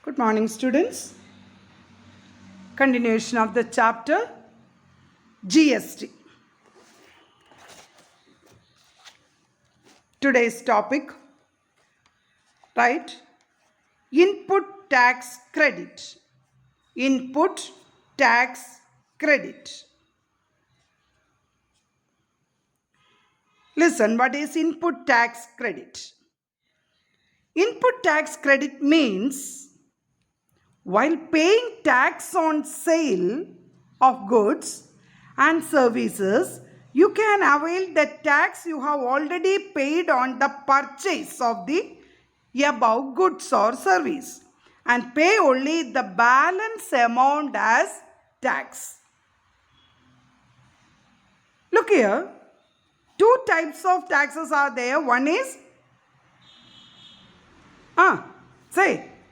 Good morning, students. Continuation of the chapter GST. Today's topic, right? Input tax credit. Input tax credit. Listen, what is input tax credit? Input tax credit means while paying tax on sale of goods and services, you can avail the tax you have already paid on the purchase of the above goods or service and pay only the balance amount as tax. Look here, two types of taxes are there. One is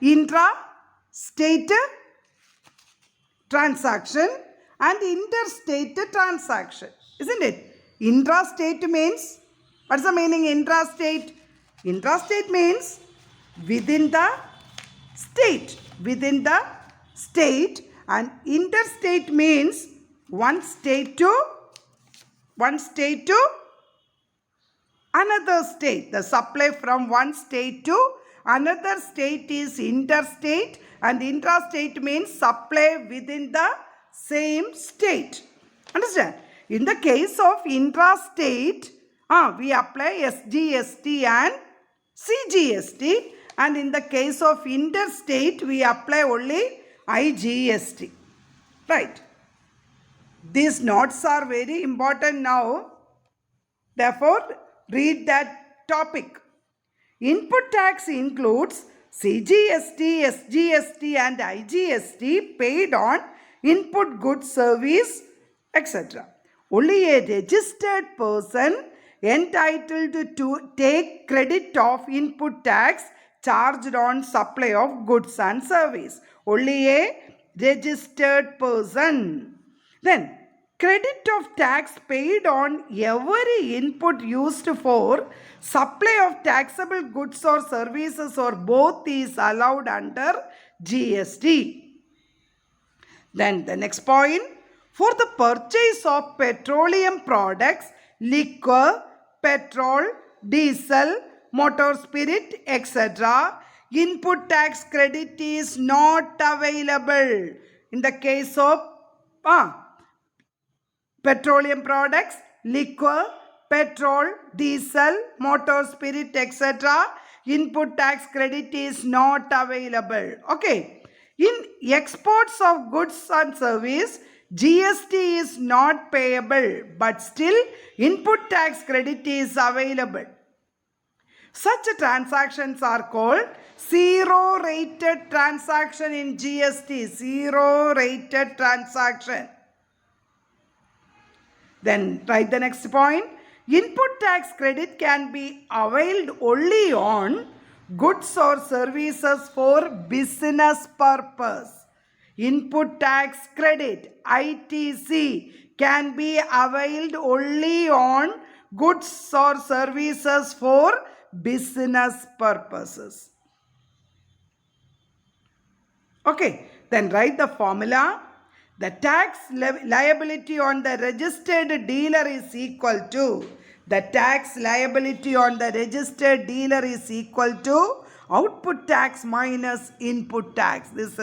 intra-state transaction and interstate transaction, isn't it? Intrastate means, what's the meaning intrastate? Intrastate means within the state, and interstate means one state to another state. The supply from one state to another state is interstate, and intrastate means supply within the same state. Understand? In the case of intrastate, we apply SGST and CGST, and in the case of interstate, we apply only IGST. Right? These notes are very important now. Therefore, read that topic. Input tax includes CGST, SGST and IGST paid on input goods, service, etc. Only a registered person entitled to take credit of input tax charged on supply of goods and service. Only a registered person. Then, credit of tax paid on every input used for supply of taxable goods or services or both is allowed under GST. Then the next point, for the purchase of petroleum products, liquor, petrol, diesel, motor spirit, etc., input tax credit is not available. In the case of petroleum products, liquor, petrol, diesel, motor spirit, etc., input tax credit is not available. Okay. In exports of goods and service, GST is not payable, but still input tax credit is available. Such transactions are called zero-rated transaction in GST. Zero-rated transaction. Then write the next point. Input tax credit can be availed only on goods or services for business purpose. Input tax credit, ITC, can be availed only on goods or services for business purposes. Okay, then write the formula. The tax liability on the registered dealer is equal to, the tax liability on the registered dealer is equal to output tax minus input tax. This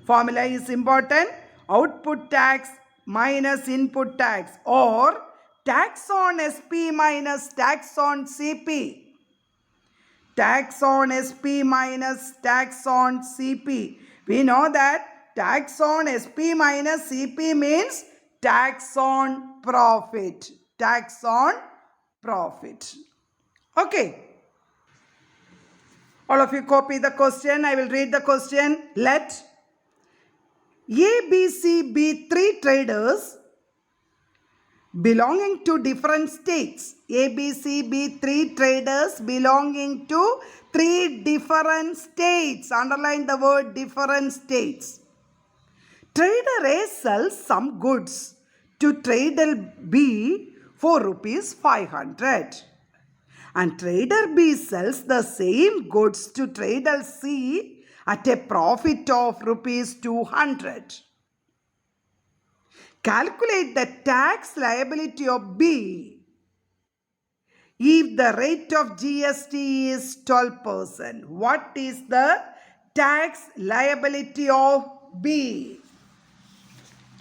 formula is important. Output tax minus input tax, or tax on SP minus tax on CP. Tax on SP minus tax on CP. We know that tax on SP minus CP means tax on profit. Tax on profit. Okay. All of you copy the question. I will read the question. Let A, B, C be three traders belonging to different states. A, B, C be three traders belonging to three different states. Underline the word different states. Trader A sells some goods to trader B for rupees 500. And trader B sells the same goods to trader C at a profit of rupees 200. Calculate the tax liability of B if the rate of GST is 12%. What is the tax liability of B?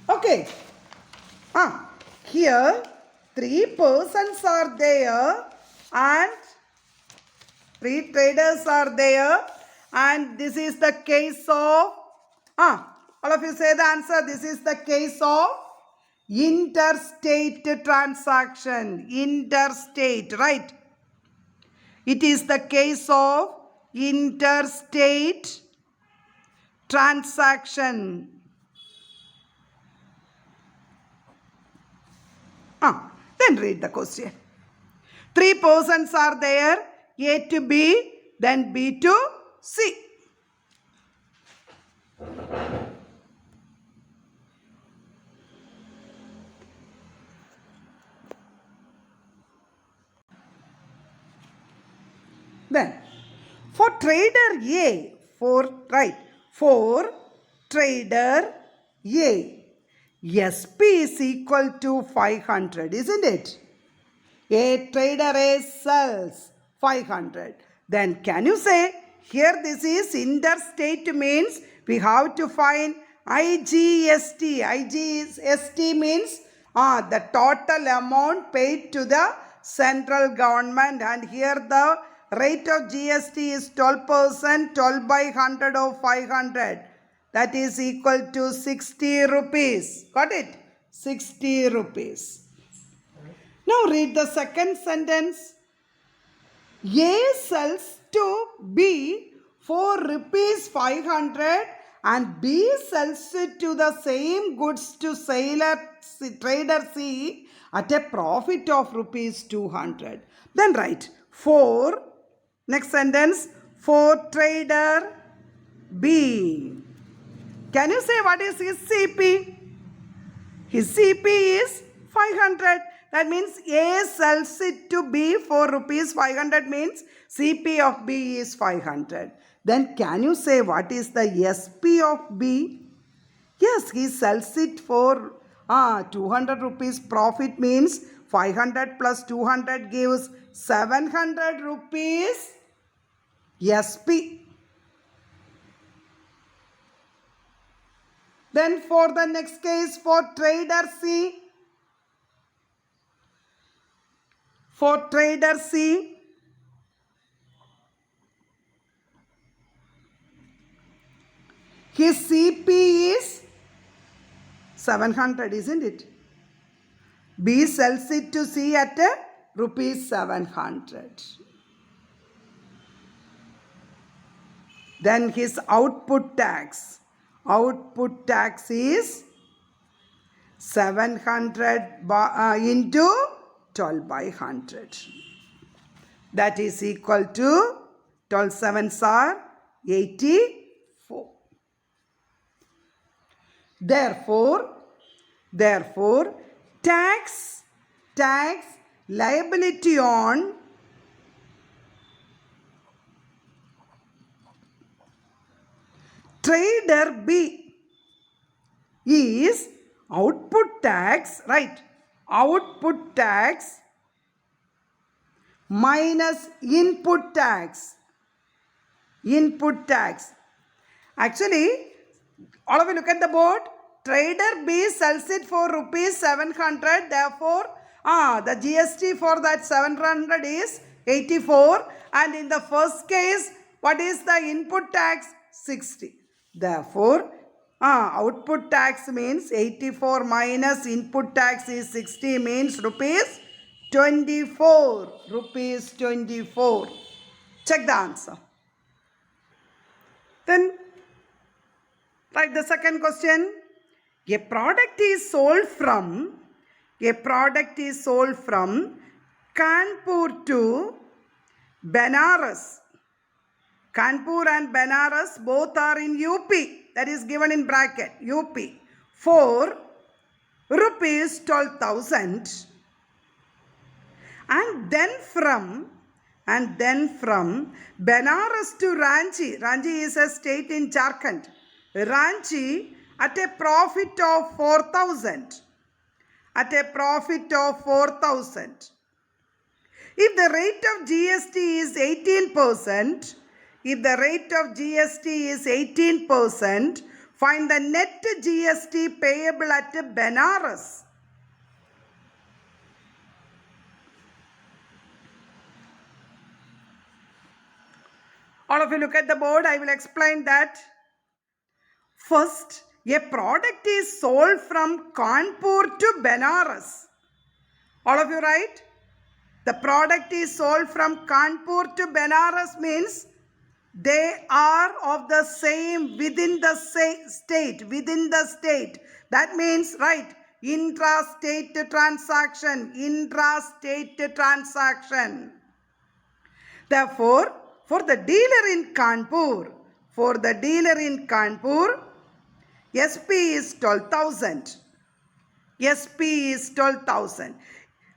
Okay. Here 3 persons are there and 3 traders are there, and this is the case of, all of you say the answer. This is the case of interstate transaction. Interstate, right? It is the case of interstate transaction. Then read the question. 3 persons are there, A to B, then B to C. Then, for trader A, for trader A, SP is equal to 500, isn't it? A trader A sells 500. Then can you say, here this is interstate means we have to find IGST. IGST means the total amount paid to the central government, and here the rate of GST is 12%, 12 by 100 of 500. That is equal to 60 rupees. Got it? 60 rupees. Now read the second sentence. A sells to B for rupees 500 and B sells it to the same goods to trader C at a profit of rupees 200. Then write for, next sentence, for trader B. Can you say what is his CP? His CP is 500. That means A sells it to B for rupees 500 means CP of B is 500. Then can you say what is the SP of B? Yes, he sells it for 200 rupees. Profit means 500 plus 200 gives 700 rupees SP. Then for the next case, for trader C, his CP is 700, isn't it? B sells it to C at rupees 700. Then his output tax is 700 into 12 by 100. That is equal to 12 sevens are 84. Therefore, tax liability on trader B is output tax, right? Output tax minus input tax. Actually, all of you look at the board. Trader B sells it for rupees 700. Therefore, the GST for that 700 is 84. And in the first case, what is the input tax? 60. Therefore, output tax means 84 minus input tax is 60 means rupees 24. Rupees 24. Check the answer. Then, write the second question. A product is sold from Kanpur to Benares. Kanpur and Benares both are in UP. That is given in bracket, UP. For rupees 12,000. And then from and then from Benares to Ranchi. Ranchi is a state in Jharkhand. Ranchi at a profit of 4,000. At a profit of 4,000. If the rate of GST is 18%, if the rate of GST is 18%, find the net GST payable at Benares. All of you look at the board. I will explain that. First, a product is sold from Kanpur to Benares. All of you write? The product is sold from Kanpur to Benares means they are of the same within the state. Within the state. That means, right, intra-state transaction. Intra-state transaction. Therefore, for the dealer in Kanpur, SP is 12,000. SP is 12,000.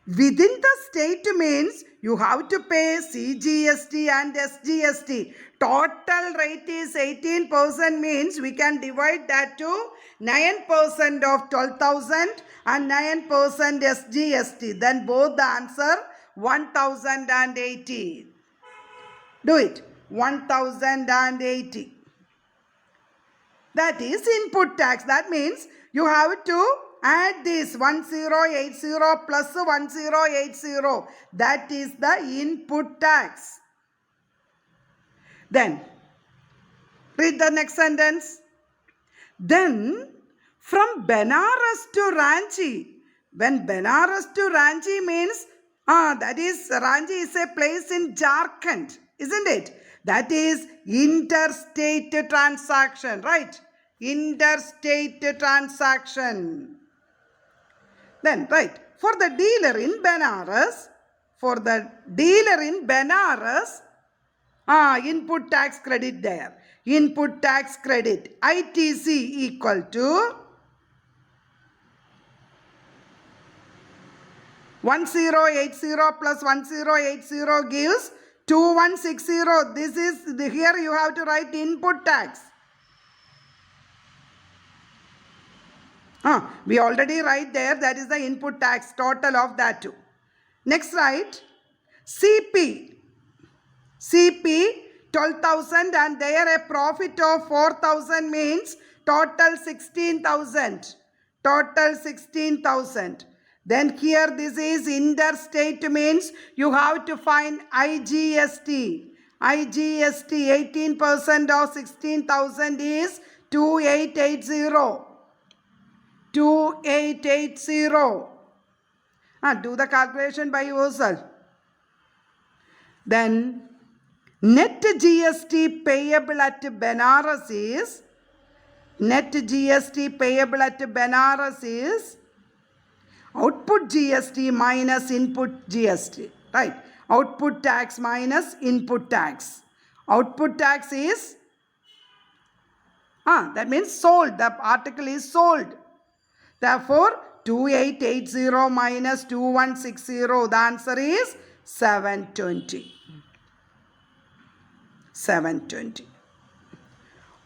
Within the state means you have to pay CGST and SGST. Total rate is 18% means we can divide that to 9% of 12,000 and 9% SGST. Then both the answer 1,080. Do it. 1,080. That is input tax. That means you have to add this 1080 plus 1080. That is the input tax. Then, read the next sentence. Then, from Benares to Ranchi. When Benares to Ranchi means, that is, Ranchi is a place in Jharkhand. Isn't it? That is interstate transaction, right? Interstate transaction. Then, right, for the dealer in Benares, input tax credit there. Input tax credit, ITC equal to 1080 plus 1080 gives 2160. This is, here you have to write input tax. We already write there, that is the input tax, total of that too. Next write CP. CP 12,000 and there a profit of 4,000 means total 16,000. Total 16,000. Then here this is interstate means you have to find IGST. IGST 18% of 16,000 is 2880. 2880. Do the calculation by yourself. Then net GST payable at Benares is, net GST payable at Benares is output GST minus input GST. Right. Output tax minus input tax. Output tax is, that means sold. The article is sold. Therefore, 2880 minus 2160, the answer is 720. 720.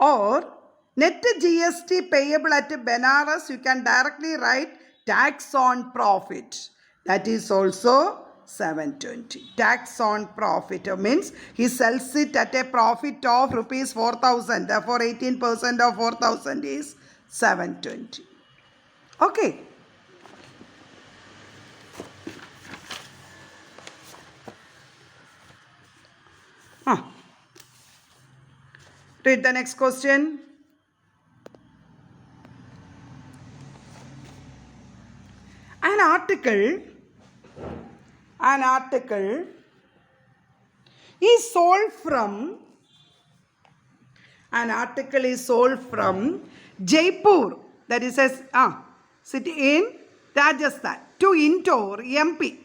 Or net GST payable at Benares, you can directly write tax on profit. That is also 720. Tax on profit means he sells it at a profit of rupees 4,000. Therefore, 18% of 4,000 is 720. Okay. Read the next question. An article is sold from Jaipur, that is a city in Rajasthan, to Indore, MP,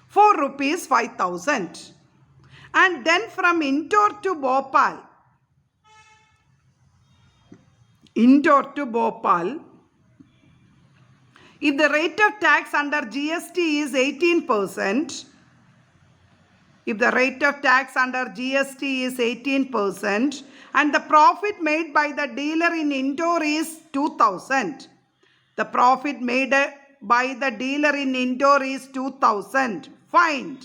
for rupees 5,000. And then from Indore to Bhopal, if the rate of tax under GST is 18%, if the rate of tax under GST is 18% and the profit made by the dealer in indoor is 2000. The profit made by the dealer in indoor is 2000. Find.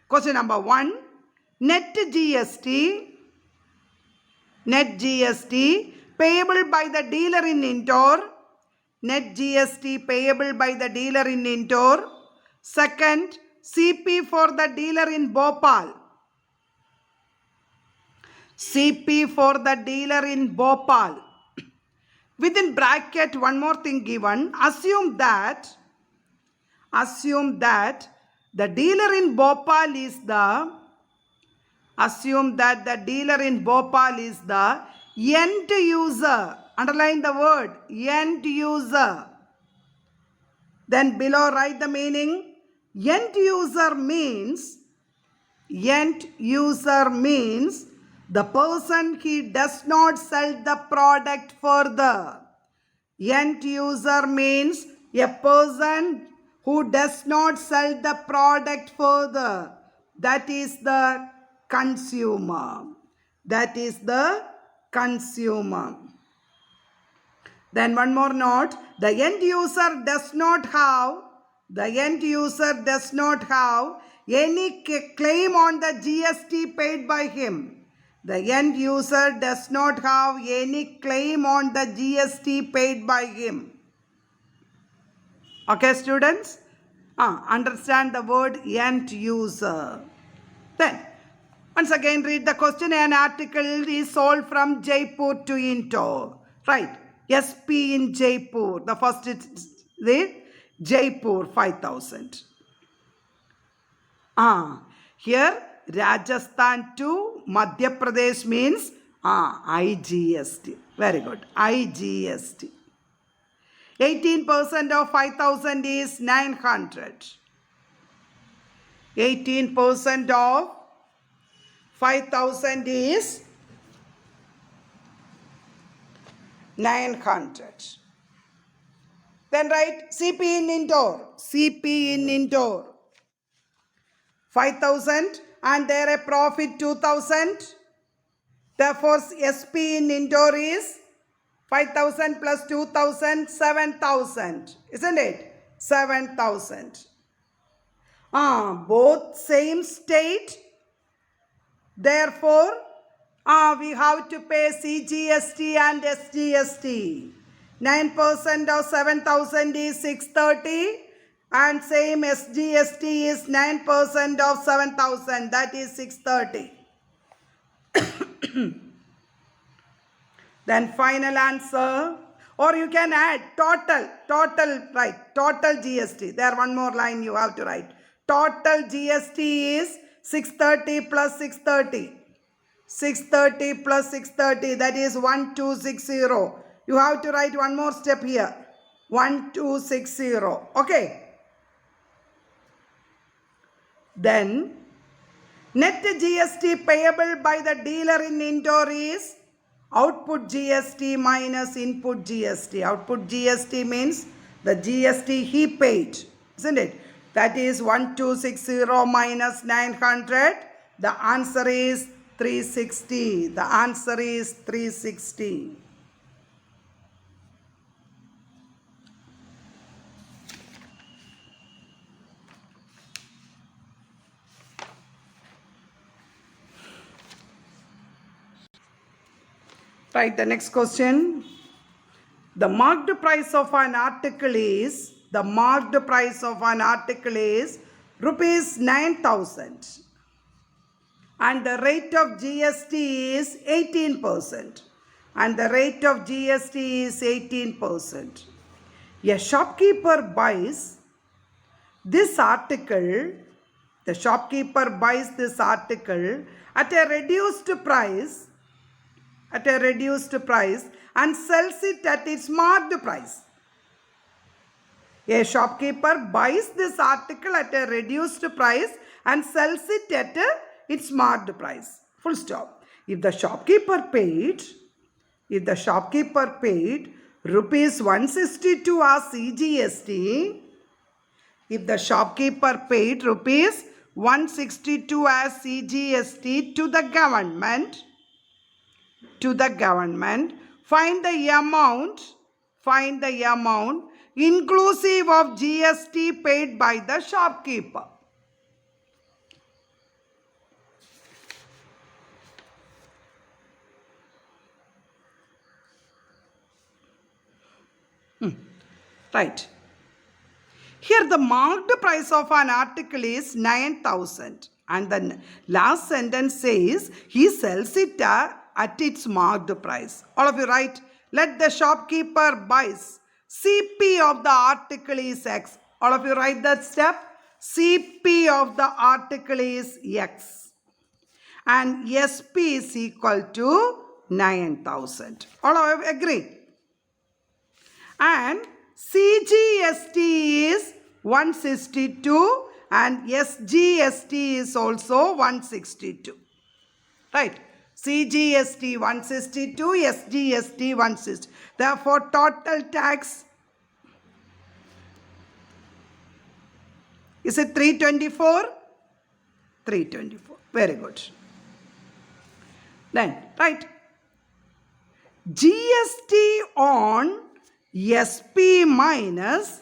Question number 1. Net GST payable by the dealer in indoor. Net GST payable by the dealer in indoor. Second, CP for the dealer in Bhopal. CP for the dealer in Bhopal. Within bracket, one more thing given. Assume that the dealer in Bhopal is the end user. Underline the word end user. Then below write the meaning. End user means the person he does not sell the product further. End user means a person who does not sell the product further. That is the consumer. Then one more note. The end user does not have any claim on the GST paid by him. The end user does not have any claim on the GST paid by him. Okay, students? Understand the word end user. Then, once again read the question. An article is sold from Jaipur to Indore. Right. SP in Jaipur. The first is the Jaipur 5000. Here Rajasthan to Madhya Pradesh means IGST. Very good. IGST. 18% of 5000 is 900. 18% of 5000 is 900. Then write CP in Indore. 5000 and there a profit 2000. Therefore, SP in Indore is 5000 plus 2000, 7000. Isn't it? 7000. Both same state. Therefore, we have to pay CGST and SGST. 9% of 7,000 is 630 and same SGST is 9% of 7,000, that is 630. Then final answer, or you can add total, right, total GST. There one more line you have to write. Total GST is 630 plus 630. 630 plus 630, that is 1260. You have to write one more step here. 1260. Okay. Then net GST payable by the dealer in Indore is output GST minus input GST. Output GST means the GST he paid, isn't it? That is 1260 minus 900. The answer is 360. The answer is 360. Right, the next question. The marked price of an article is rupees 9,000 and the rate of GST is 18%. And the rate of GST is 18%. A shopkeeper buys this article. The shopkeeper buys this article at a reduced price and sells it at its marked price. A shopkeeper buys this article at a reduced price and sells it at its marked price. Full stop. If the shopkeeper paid rupees 162 as CGST, if the shopkeeper paid rupees 162 as CGST to the government. Find the amount inclusive of GST paid by the shopkeeper. Right. Here the marked price of an article is 9,000 and the last sentence says he sells it at its marked price. All of you write, let the shopkeeper buys. CP of the article is X. All of you write that step. CP of the article is X. And SP is equal to 9,000. All of you agree? And CGST is 162 and SGST is also 162. Right? CGST 162, SGST 160. Therefore, total tax is it 324? 324. Very good. Then, right. GST on SP minus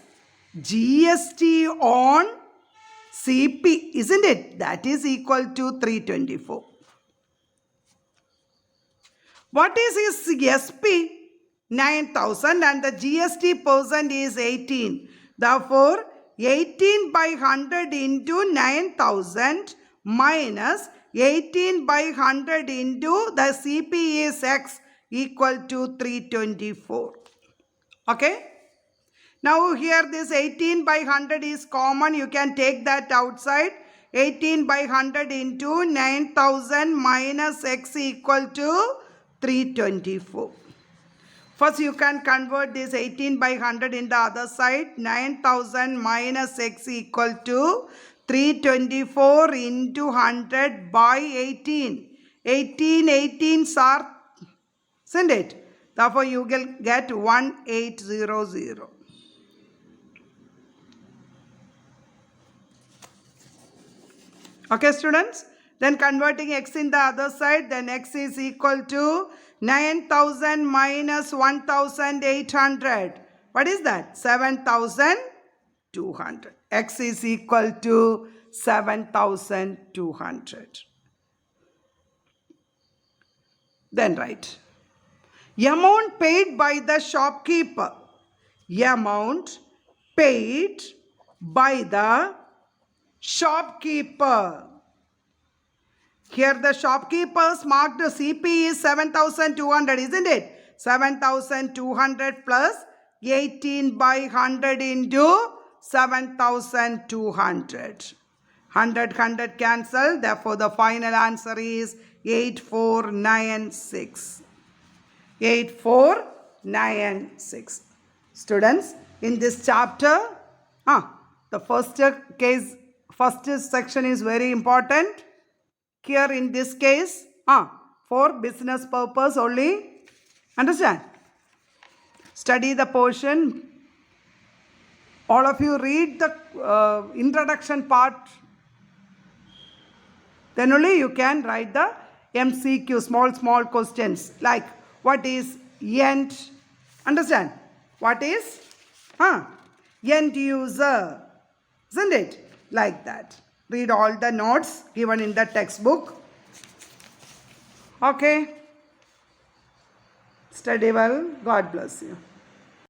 GST on CP, isn't it? That is equal to 324. What is his SP? 9,000 and the GST percent is 18. Therefore, 18 by 100 into 9,000 minus 18 by 100 into the CP is X equal to 324. Okay. Now here this 18 by 100 is common. You can take that outside. 18 by 100 into 9,000 minus X equal to 324. First you can convert this 18 by 100 in the other side. 9,000 minus X equal to 324 into 100 by 18. 18s are, isn't it? Therefore, you will get 1800. Okay, students? Then converting X in the other side, then X is equal to 9,000 minus 1,800. What is that? 7,200. X is equal to 7,200. Then write. Amount paid by the shopkeeper. Amount paid by the shopkeeper. Here the shopkeeper's marked CP is 7,200, isn't it? 7,200 plus 18 by 100 into 7,200. 100 cancel. Therefore, the final answer is 8496. 8496. Students, in this chapter, the first section is very important. Here in this case, for business purpose only. Understand? Study the portion. All of you read the introduction part. Then only you can write the MCQ, small questions like what is end? Understand? What is? End user. Isn't it? Like that. Read all the notes given in the textbook. Okay. Study well. God bless you.